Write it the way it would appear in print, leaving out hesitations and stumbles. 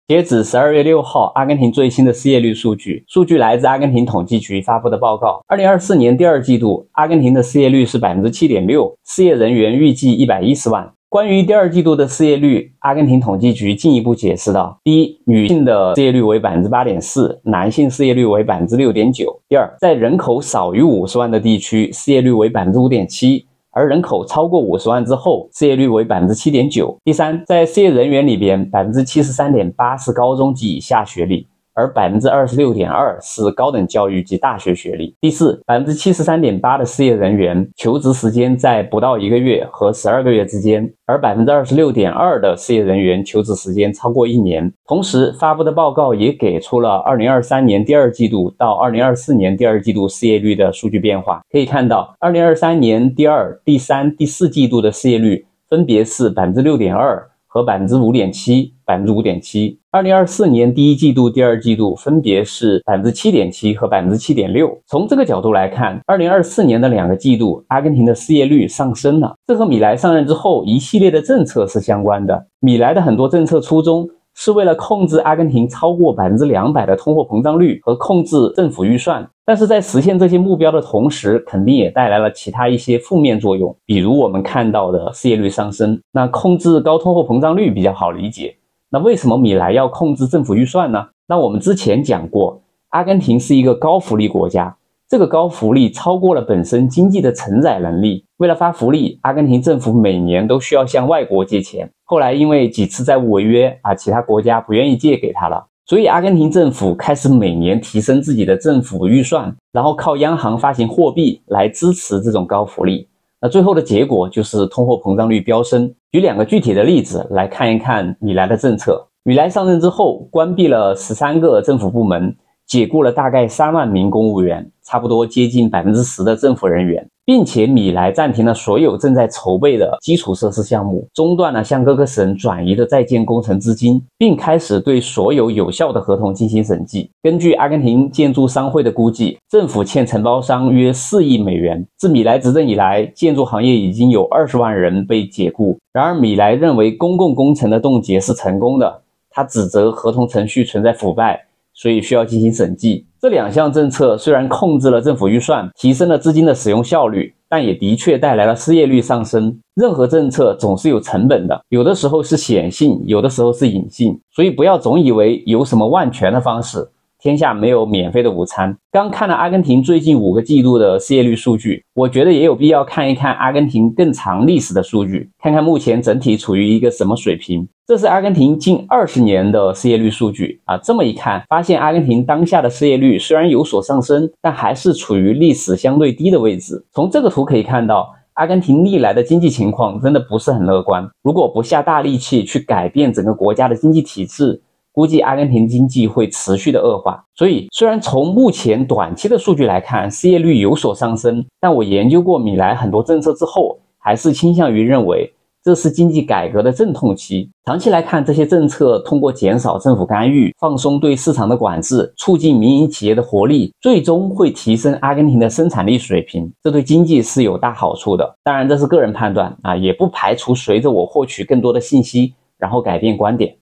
截止12月6号，阿根廷最新的失业率数据，来自阿根廷统计局发布的报告。2024年第二季度，阿根廷的失业率是 7.6%， 失业人员预计110万。关于第二季度的失业率，阿根廷统计局进一步解释道：第一，女性的失业率为 8.4%， 男性失业率为 6.9%。第二，在人口少于50万的地区，失业率为 5.7%。而人口超过50万之后，失业率为 7.9%。第三，在失业人员里边 73.8% 是高中及以下学历，而 26.2% 是高等教育及大学学历。第四， 73.8% 的失业人员求职时间在不到1个月和12个月之间，而 26.2% 的失业人员求职时间超过1年。同时发布的报告也给出了2023年第二季度到2024年第二季度失业率的数据变化。可以看到2023年第二、第三、第四季度的失业率分别是 6.2% 和 5.7%、5.7%。2024年第一季度、第二季度分别是 7.7% 和 7.6%。从这个角度来看，2024年的2个季度，阿根廷的失业率上升了。这和米莱上任之后一系列的政策是相关的。米莱的很多政策初衷是为了控制阿根廷超过 200% 的通货膨胀率和控制政府预算，但是在实现这些目标的同时，肯定也带来了其他一些负面作用，比如我们看到的失业率上升。那控制高通货膨胀率比较好理解，那为什么米莱要控制政府预算呢？那我们之前讲过，阿根廷是一个高福利国家，这个高福利超过了本身经济的承载能力。为了发福利，阿根廷政府每年都需要向外国借钱，后来因为几次债务违约其他国家不愿意借给他了，所以阿根廷政府开始每年提升自己的政府预算，然后靠央行发行货币来支持这种高福利。那最后的结果就是通货膨胀率飙升。举2个具体的例子来看一看米莱的政策。米莱上任之后，关闭了13个政府部门，解雇了大概3万名公务员，差不多接近 10% 的政府人员，并且米莱暂停了所有正在筹备的基础设施项目，中断了向各个省转移的在建工程资金，并开始对所有有效的合同进行审计。根据阿根廷建筑商会的估计，政府欠承包商约4亿美元。自米莱执政以来，建筑行业已经有20万人被解雇。然而米莱认为公共工程的冻结是成功的，他指责合同程序存在腐败，所以需要进行审计。这2项政策虽然控制了政府预算，提升了资金的使用效率，但也的确带来了失业率上升。任何政策总是有成本的，有的时候是显性，有的时候是隐性，所以不要总以为有什么万全的方式，天下没有免费的午餐。刚看了阿根廷最近5个季度的失业率数据，我觉得也有必要看一看阿根廷更长历史的数据，看看目前整体处于一个什么水平。这是阿根廷近20年的失业率数据这么一看，发现阿根廷当下的失业率虽然有所上升，但还是处于历史相对低的位置。从这个图可以看到，阿根廷历来的经济情况真的不是很乐观，如果不下大力气去改变整个国家的经济体制，估计阿根廷经济会持续的恶化。所以虽然从目前短期的数据来看，失业率有所上升，但我研究过米莱很多政策之后，还是倾向于认为这是经济改革的阵痛期。长期来看，这些政策通过减少政府干预，放松对市场的管制，促进民营企业的活力，最终会提升阿根廷的生产力水平，这对经济是有大好处的。当然这是个人判断也不排除随着我获取更多的信息，然后改变观点。